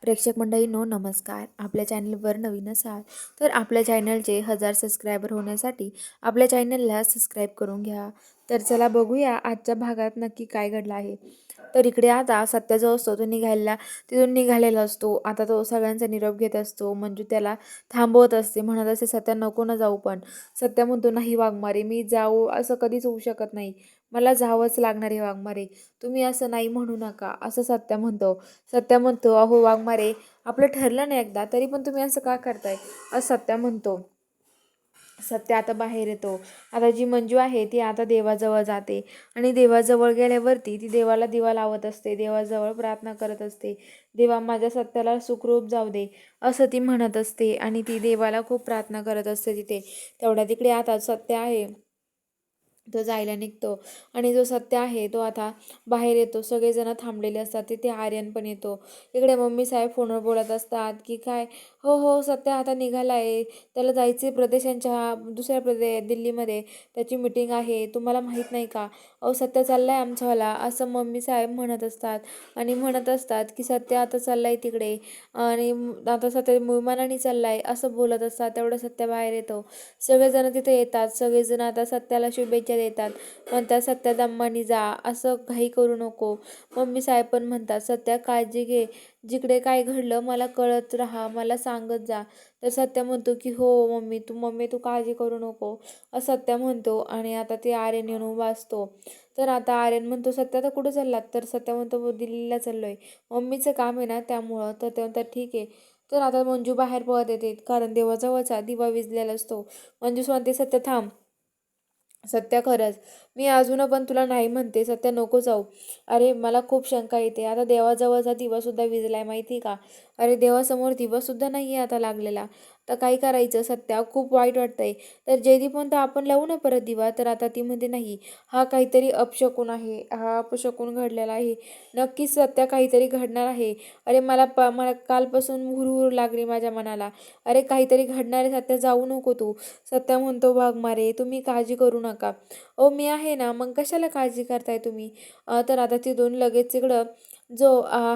प्रेक्षक मंडळींनो नमस्कार. आपल्या चॅनलवर नवीन असाल तर आपल्या चॅनलचे 1000 सबस्क्रायबर होण्यासाठी आपल्या चॅनलला सबस्क्राईब करून घ्या. तर चला बघूया आजच्या भागात नक्की काय घडलं आहे. तर इकडे आता सत्या जो असतो तो तिथून निघालेला असतो. आता तो सगळ्यांचा निरोप घेत असतो. मंजू त्याला थांबवत असते, म्हणत असते सत्या नको ना जाऊ. पण सत्या म्हणतो नाही वाघमारे, मी जाऊ असं कधीच होऊ शकत नाही, मला जावंच लागणार आहे वाघमारे, तुम्ही असं नाही म्हणू नका असं सत्या म्हणतो अहो वाघमारे, आपलं ठरलं नाही एकदा तरी पण तुम्ही असं का करताय असं सत्या म्हणतो. सत्या आता बाहेर येतो. आता जी मंजू आहे ती आता देवाजवळ जाते आणि देवाजवळ गेल्यावरती ती देवाला दिवा लावत असते, देवाजवळ प्रार्थना करत असते. देवा माझ्या सत्याला सुखरूप जाऊ दे असं ती म्हणत असते आणि ती देवाला खूप प्रार्थना करत असते तिथे. तेवढ्या तिकडे आता सत्य आहे तो जायला निघतो आणि जो सत्य आहे तो आता बाहेर येतो. सगळेजण थांबलेले असतात. तिथे आर्यन पण येतो. इकडे मम्मी साहेब फोनवर बोलत असतात की काय हो हो सत्य आता निघाला आहे, त्याला जायचे प्रदेशांच्या दुसऱ्या दिल्लीमध्ये त्याची मीटिंग आहे, तुम्हाला माहीत नाही का, अहो सत्य चाललाय आमच्यावाला असं मम्मी साहेब म्हणत असतात. आणि म्हणत असतात की सत्य आता चाललाय तिकडे आणि आता सत्य विमानाने चाललाय असं बोलत असतात. तेवढं सत्य बाहेर येतो. सगळेजण तिथे येतात. सगळेजण आता सत्याला शुभेच्छा देतात, म्हणतात सत्या दम्मानी जा, असं काही करू नको. मम्मी साहेब पण म्हणतात सत्या काळजी घे, जिकडे काय घडलं मला कळत राहा, मला सांगत जा. तर सत्या म्हणतो की हो मम्मी तू काळजी करू नको असं सत्या म्हणतो. आणि आता ते आर्यन येऊन उभा असतो. तर आता आर्यन म्हणतो सत्या तर कुठं चाललात. तर सत्या म्हणतो दिल्लीला चाललोय, मम्मीचं काम आहे ना त्यामुळं. तर ते म्हणतात ठीक आहे. तर आता मंजू बाहेर पळत येते कारण देवाजवळचा दिवा विझलेला असतो. मंजू म्हणते सत्य थांब. सत्या खरंच मी अजून पण तुला नाही म्हणते, सत्या नको जाऊ. अरे मला खूप शंका येते, आता देवाजवळचा दिवासुद्धा विझलाय माहिती का. अरे देवासमोर दिवासुद्धा नाही आहे आता लागलेला, तर काय करायचं सत्या, खूप वाईट वाटतंय. तर जयदीप म्हणतो आपण लावू ना परत दिवा. तर आता ती म्हणते नाही, हा काहीतरी अपशकुन आहे, हा अपशकुन घडलेला आहे, नक्कीच सत्या काहीतरी घडणार आहे. अरे मला कालपासून हुरहुर लागली माझ्या मनाला, अरे काहीतरी घडणार आहे सत्या, जाऊ नको तू. सत्या म्हणतो वाघमारे तुम्ही काळजी करू नका. ओ मी आहे ना, मग कशाला काळजी करताय तुम्ही. तर आता तिथून लगेच इकडं जो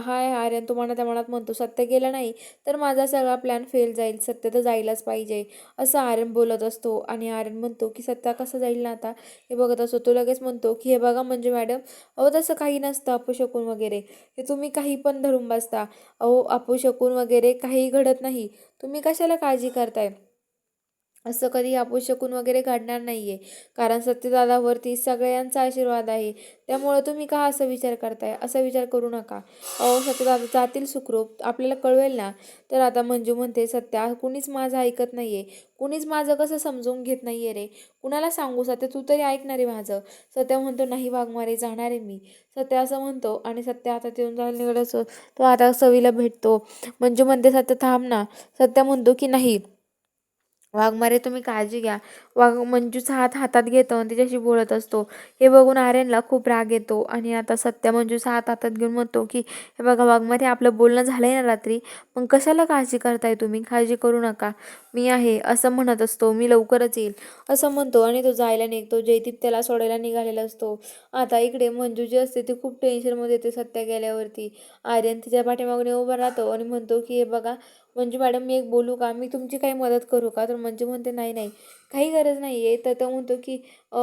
हाय आर्यन तो मनात मनात म्हणतो सत्य गेला नाही तर माझा सगळा प्लॅन फेल जाईल, सत्य तर जायलाच पाहिजे असं आर्यन बोलत असतो. आणि आर्यन म्हणतो की सत्या कसं जाईल ना आता, हे बघत असतो. तो लगेच म्हणतो की हे बघा म्हणजे मॅडम, अहो तसं काही नसतं अपशकुन वगैरे, हे तुम्ही काही पण धरून बसता. अहो अपशकुन वगैरे काही घडत नाही, तुम्ही कशाला काळजी करताय. असं कधी अपशकुन वगैरे घडणार नाही आहे, कारण सत्यदादावरती सगळ्यांचा आशीर्वाद आहे. त्यामुळं तुम्ही का असं विचार करताय, असा विचार करू नका. अहो सत्यदादा जातील सुखरूप, आपल्याला कळवेल ना. तर आता मंजू म्हणते सत्या कुणीच माझं ऐकत नाही आहे, कुणीच माझं कसं समजून घेत नाही आहे रे, कुणाला सांगू सत्या, तू तरी ऐकणार आहे माझं. सत्या म्हणतो नाही वाघमारे जाणार आहे मी, सत्या असं म्हणतो. आणि सत्या आता तिथून जायला निघाला तो आता सवीला भेटतो. मंजू म्हणते सत्या थांब ना. सत्या म्हणतो की नाही वाघमारे तुम्ही काळजी घ्या. मंजूचा हात हातात घेतो आणि तिच्याशी बोलत असतो. हे बघून आर्यनला खूप राग येतो आणि आता सत्या मंजूचा हात हातात घेऊन म्हणतो की हे बघा वाघमारे, आपलं बोलणं झालंय ना रात्री, मग कशाला काळजी करताय तुम्ही, काळजी करू नका, मी आहे असं म्हणत असतो. मी लवकरच येईल असं म्हणतो आणि तो जायला निघतो. जयदीप त्याला सोडायला निघालेला असतो. आता इकडे मंजू जी असते ती खूप टेन्शनमध्ये येते सत्या गेल्यावरती. आर्यन तिच्या पाठीमागून उभा राहतो आणि म्हणतो की हे बघा मंजू मॅडम, मी एक बोलू का, मी तुमची काही मदत करू का. तर मंजू म्हणते नाही नाही काही गरज नाही आहे. तर तो म्हणतो की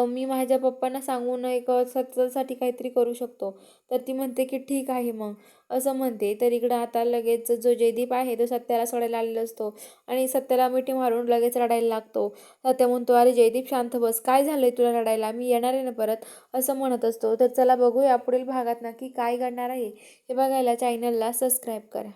मी माझ्या पप्पांना सांगून एक सत्यासाठी काहीतरी करू शकतो. तर ती म्हणते की ठीक आहे मग असं म्हणते. तर इकडं आता लगेच जो जयदीप आहे तो सत्याला सोडायला आलेला असतो आणि सत्याला मिठी मारून लगेच रडायला लागतो. सत्या म्हणतो अरे जयदीप शांत बस, काय झालंय तुला रडायला, मी येणार आहे ना परत असं म्हणत असतो. तर चला बघूया पुढील भागात नक्की काय घडणार आहे हे बघायला चॅनलला सबस्क्राईब करा.